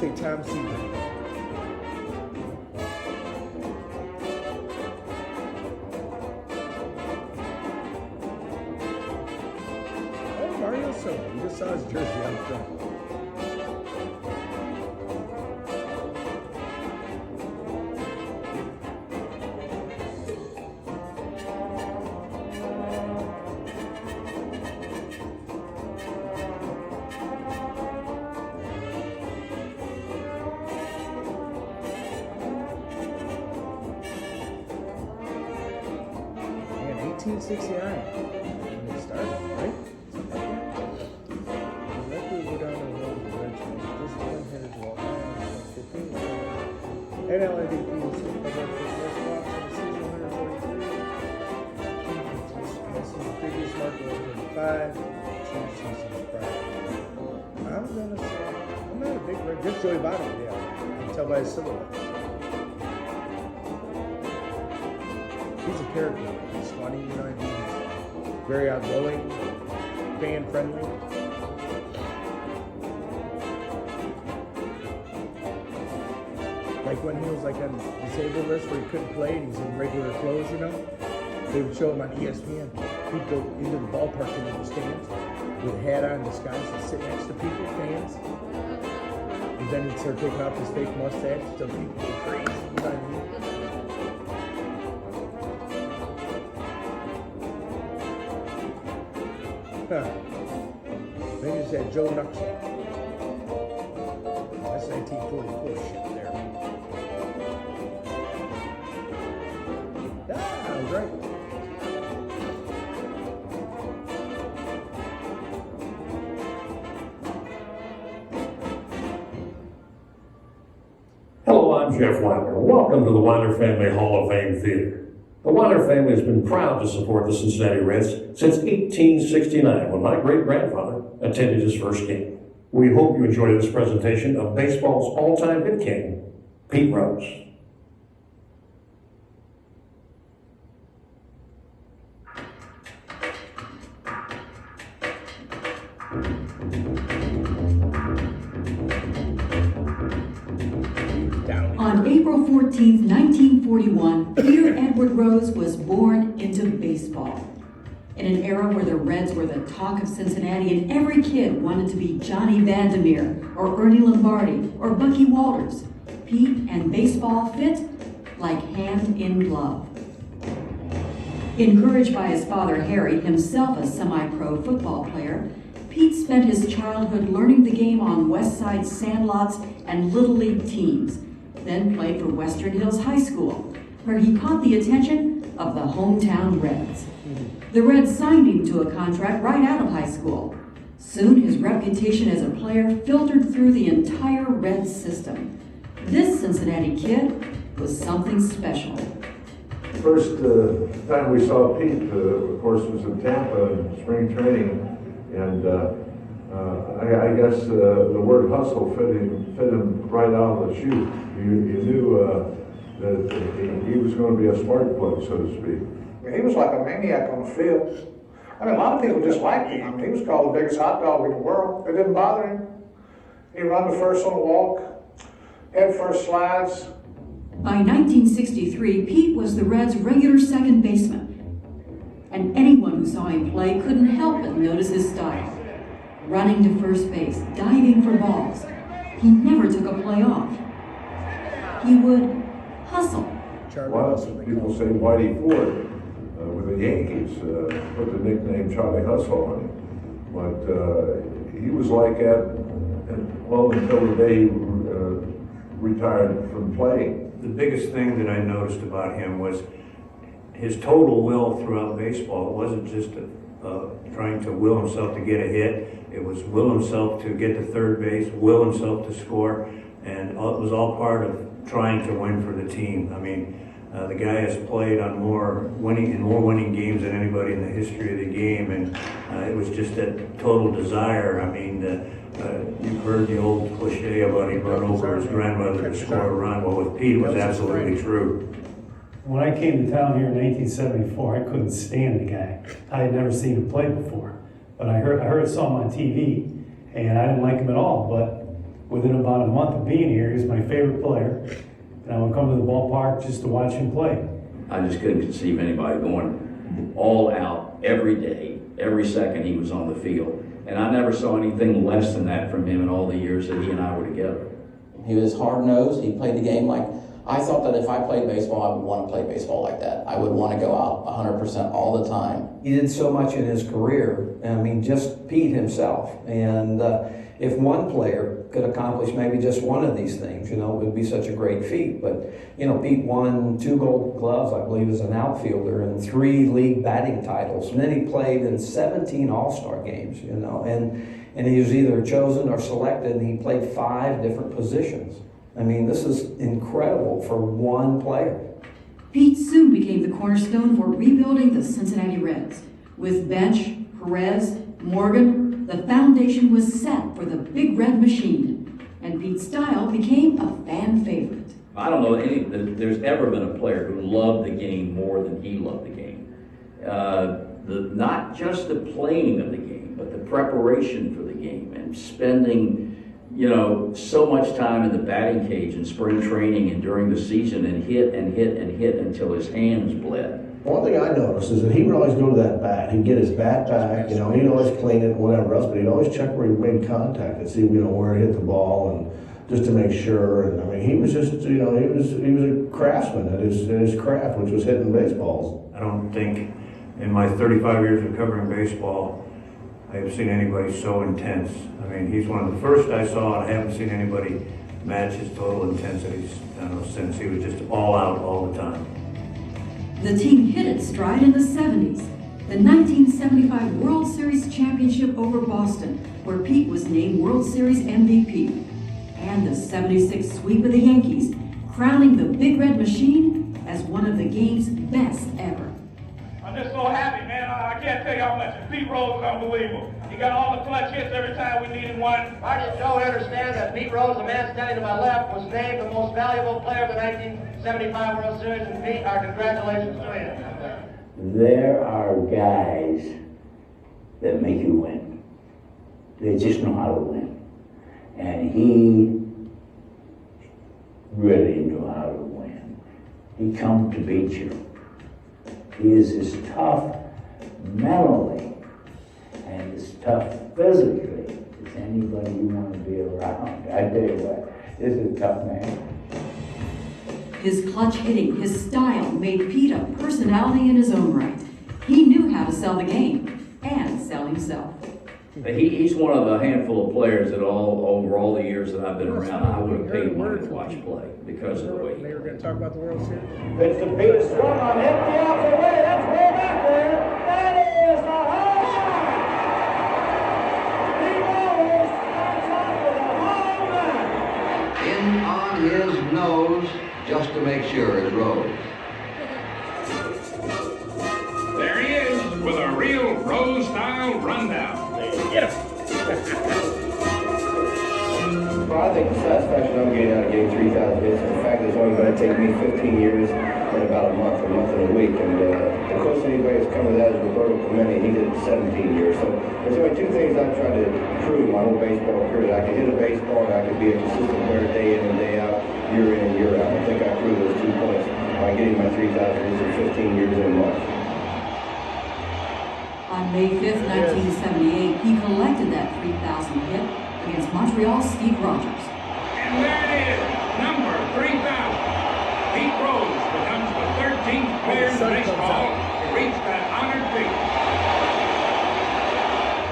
say Tom Seaver. Oh, Mario Silva. You just saw his jersey out front. Man, 1869 when they started, right? Something like that. The record go down the road eventually. This one headed to all 15. NLNDP was hit by their first walks in the season 143. This is the previous mark of 35. Two seasons prior. I'm gonna say I'm not a big red. Just Joey Bottom, yeah. I can tell by his silhouette. He's a character. He's funny, you know what I mean? He's very outgoing, fan friendly. Like when he was like on the disabled list where he couldn't play and he's in regular clothes, you know? They would show him on ESPN. He'd go into the ballpark into the stands with a hat on, disguised, and sit next to people, fans. And then he'd start taking off his fake mustache till people go crazy, you know what I mean? Maybe it's that Joe Nuxie. That's 1944 shit there. Ah, I was right. Hello, I'm Jeff Weiner. Welcome to the Weiner Family Hall of Fame Theater. The Weiner family has been proud to support the Cincinnati Reds since 1869, when my great-grandfather attended his first game. We hope you enjoy this presentation of baseball's all-time hit king, Pete Rose. On April 14, 1941, Peter Edward Rose was born into baseball. In an era where the Reds were the talk of Cincinnati and every kid wanted to be Johnny Vandermeer or Ernie Lombardi or Bucky Walters, Pete and baseball fit like hand in glove. Encouraged by his father Harry, himself a semi-pro football player, Pete spent his childhood learning the game on West Side sandlots and Little League teams, then played for Western Hills High School, where he caught the attention of the hometown Reds. The Reds signed him to a contract right out of high school. Soon his reputation as a player filtered through the entire Reds system. This Cincinnati kid was something special. First time we saw Pete, of course, was in Tampa in spring training, and I guess the word hustle fit him right out of the chute. You knew that he was going to be a spark plug, so to speak. I mean, he was like a maniac on the field. I mean, a lot of people just liked him. I mean, he was called the biggest hot dog in the world. It didn't bother him. He'd run the first on the walk, head first slides. By 1963, Pete was the Reds' regular second baseman. And anyone who saw him play couldn't help but notice his style. Running to first base, diving for balls. He never took a play off. He would hustle. A lot of people say Whitey Ford with the Yankees put the nickname Charlie Hustle on him. But he was like that well until the day he retired from playing. The biggest thing that I noticed about him was his total will throughout baseball. It wasn't just trying to will himself to get a hit. It was will himself to get to third base, will himself to score, and it was all part of trying to win for the team. I mean, the guy has played on more winning games than anybody in the history of the game, and it was just that total desire. I mean, you've heard the old cliche about he run over his grandmother to score a run. Well, with Pete, it was absolutely true. When I came to town here in 1974, I couldn't stand the guy. I had never seen him play before, but I saw him on TV, and I didn't like him at all. But within about a month of being here, he was my favorite player. And I would come to the ballpark just to watch him play. I just couldn't conceive anybody going all out every day, every second he was on the field. And I never saw anything less than that from him in all the years that he and I were together. He was hard-nosed. He played the game like, I thought that if I played baseball, I would want to play baseball like that. I would want to go out 100% all the time. He did so much in his career. I mean, just Pete himself. And if one player could accomplish maybe just one of these things, it would be such a great feat. But, Pete won 2 Gold Gloves, I believe, as an outfielder, and 3 league batting titles. And then he played in 17 All-Star games, and he was either chosen or selected, and he played 5 different positions. I mean, this is incredible for one player. Pete soon became the cornerstone for rebuilding the Cincinnati Reds. With Bench, Perez, Morgan, the foundation was set for the Big Red Machine, and Pete's style became a fan favorite. I don't know there's ever been a player who loved the game more than he loved the game. Not just the playing of the game, but the preparation for the game and spending so much time in the batting cage in spring training and during the season and hit until his hands bled. One thing I noticed is that he would always go to that bat. He'd get his bat back, he'd always clean it and whatever else, but he'd always check where he made contact and see, where he hit the ball and just to make sure. And I mean, he was just, he was a craftsman at his craft, which was hitting baseballs. I don't think in my 35 years of covering baseball, I have seen anybody so intense. I mean, he's one of the first I saw, and I haven't seen anybody match his total intensity since. He was just all out all the time. The team hit its stride in the 70s. The 1975 World Series championship over Boston, where Pete was named World Series MVP. And the 76 sweep of the Yankees, crowning the Big Red Machine as one of the game's best ever. I'm just so happy, man. I can't tell you how much. Pete Rose is unbelievable. He got all the clutch hits every time we needed one. I just don't understand that Pete Rose, the man standing to my left, was named the most valuable player of the 1975 World Series. And Pete, our congratulations to him. There are guys that make you win. They just know how to win. And he really knew how to win. He come to beat you. He is as tough mentally and as tough physically as anybody you want to be around. I tell you what, this is a tough man. His clutch hitting, his style made Pete a personality in his own right. He knew how to sell the game and sell himself. He's one of a handful of players that over all the years that I've been around, I would have paid money to watch play because of the way he They were going to talk about the World Series. It's the Pete is swung on, hit the off the way. That's way back there. That is a home run. Pete Rose starts off with a home run. In on his nose just to make sure is Rose. There he is with a real Rose-style rundown. Get him. Well, I think the satisfaction I'm getting out of getting 3,000 hits is the fact that it's only going to take me 15 years and about a month and a week. And the closest anybody has come to that is Roberto Clemente. He did it in 17 years. So there's only 2 things I've tried to prove my whole baseball career. I could hit a baseball and I could be a consistent player day in and day out, year in and year out. I think I proved those 2 points by getting my 3,000 hits in 15 years in March. On May 5th, 1978, he collected that 3,000 hit against Montreal's Steve Rogers. And there it is, number 3,000. Pete Rose becomes the 13th player in baseball to reach that honored feat.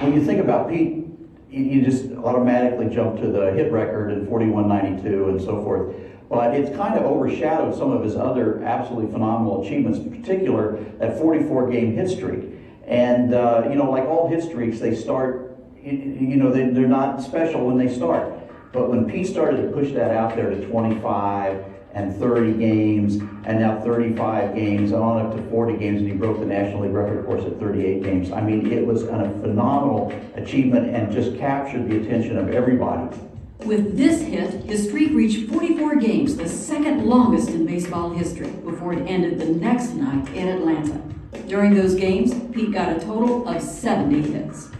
When you think about Pete, you just automatically jump to the hit record in 41-92 and so forth. But it's kind of overshadowed some of his other absolutely phenomenal achievements, in particular that 44-game hit streak. And, like all hit streaks, they start, they're not special when they start. But when Pete started to push that out there to 25 and 30 games, and now 35 games, on up to 40 games, and he broke the National League record, of course, at 38 games. I mean, it was a phenomenal achievement and just captured the attention of everybody. With this hit, his streak reached 44 games, the second longest in baseball history, before it ended the next night in Atlanta. During those games, Pete got a total of 70 hits.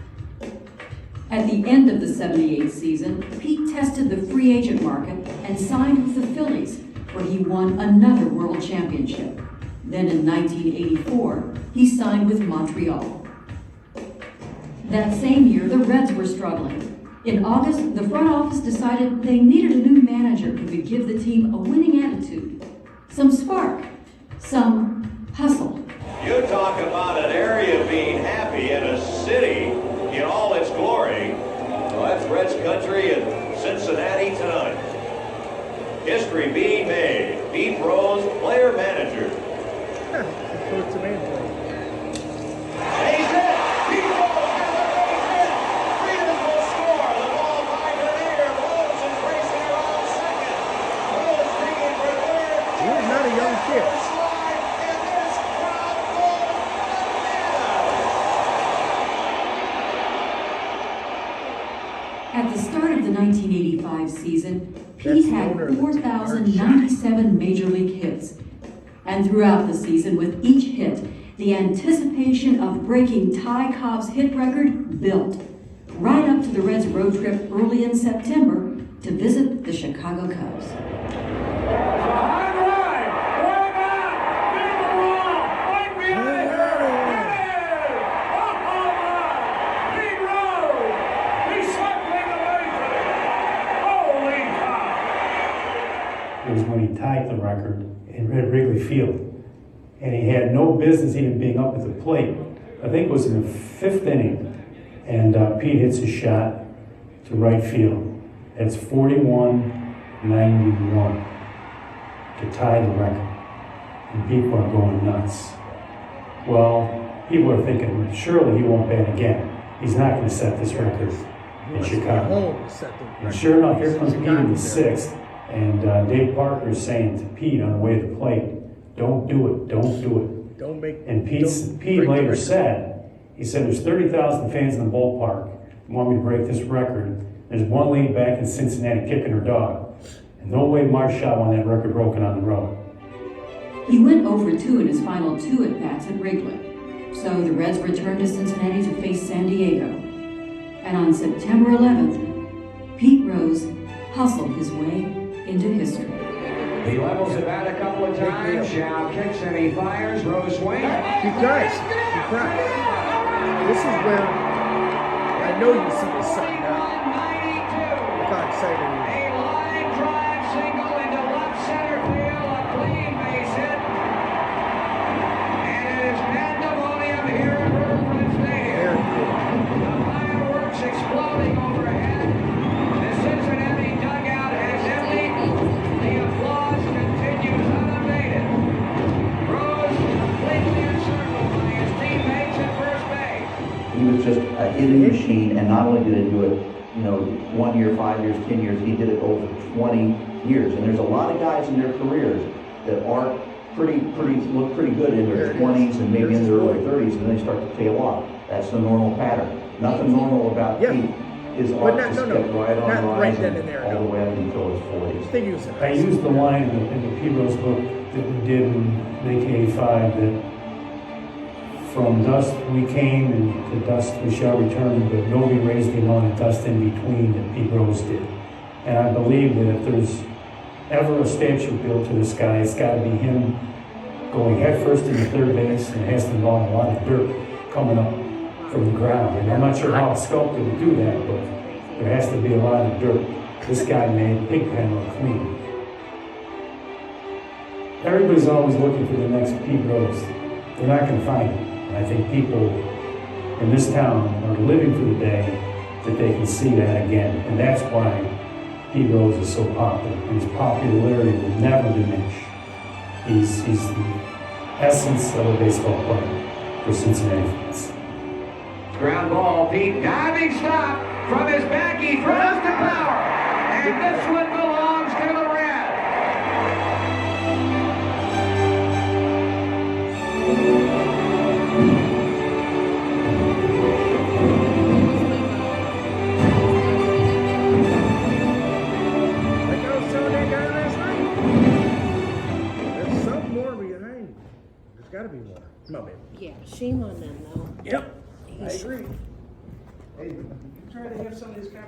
At the end of the 78 season, Pete tested the free agent market and signed with the Phillies, where he won another world championship. Then in 1984, he signed with Montreal. That same year, the Reds were struggling. In August, the front office decided they needed a new manager who could give the team a winning attitude, some spark, some hustle. You talk about an area being happy and a city in all its glory. Well, that's Reds country in Cincinnati tonight. History being made. Pete Rose, player manager. Coach the man play. He's hit. Pete Rose has a base hit. Freedom will score. The ball by Grenier. Rose is racing around second. Rose digging for third. He was not a young kid. Slide, and this crowd goes bananas. At the start of the 1985 season, Pete had 4,097 major league hits. And throughout the season, with each hit, the anticipation of breaking Ty Cobb's hit record built, right up to the Reds' road trip early in September to visit the Chicago Cubs. It was when he tied the record in Wrigley Field. And he had no business even being up at the plate. I think it was in the 5th inning. And Pete hits a shot to right field. It's 41-91 to tie the record. And people are going nuts. Well, people are thinking, surely he won't bat again. He's not going to set this record in Chicago. And sure enough, here comes Pete in the 6th. And Dave Parker is saying to Pete on the way to the plate, don't do it, don't do it. And Pete later said, he said, there's 30,000 fans in the ballpark who want me to break this record. There's one lady back in Cincinnati kicking her dog. And no way Marshall won that record broken on the road. He went 0-2 in his final 2 at-bats at Wrigley. So the Reds returned to Cincinnati to face San Diego. And on September 11th, Pete Rose hustled his way into history. He levels it out a couple of times. Shao kicks and he fires. Rose swings. He cries. He cries. This is where I know you see the sun now. Look how excited he is. A line drive single into left center field. A clean base hit. And it is pandemonium here at Riverfront Stadium. The fireworks exploding overhead. The Cincinnati dugout has emptied. The applause continues unabated. Rose completely encircled by his teammates at first base. He was just a hitting machine, and not only did he do it, 1 year, 5 years, 10 years, he did it over 20 years. And there's a lot of guys in their careers that are look pretty good in their 20s and maybe in their early 30s, and then they start to tail off. That's the normal pattern. Nothing normal about Pete. His arc just kept right on rising all the way up until his 40s. I used the line in the Pete Rose book that we did in 1985 that from dust we came and to dust we shall return, but nobody raised the amount of dust in between that Pete Rose did. And I believe that if there's ever a statue built to this guy, it's got to be him going headfirst into third base, and it has to involve a lot of dirt coming up from the ground. And I'm not sure how a sculptor would do that, but there has to be a lot of dirt. This guy made Pigpen look clean. Everybody's always looking for the next Pete Rose. They're not going to find it. And I think people in this town are living for the day that they can see that again. And that's why Pete Rose is so popular. His popularity will never diminish. He's the essence of a baseball player for Cincinnati fans. Ground ball, Pete diving stop from his back. He throws to power. And this one belongs to the Reds. Like I was telling that guy last night. There's something more behind. There's got to be more. Come on, baby. Yeah, shame on them though. Yep. I agree. Hey, try to have some of these conversations.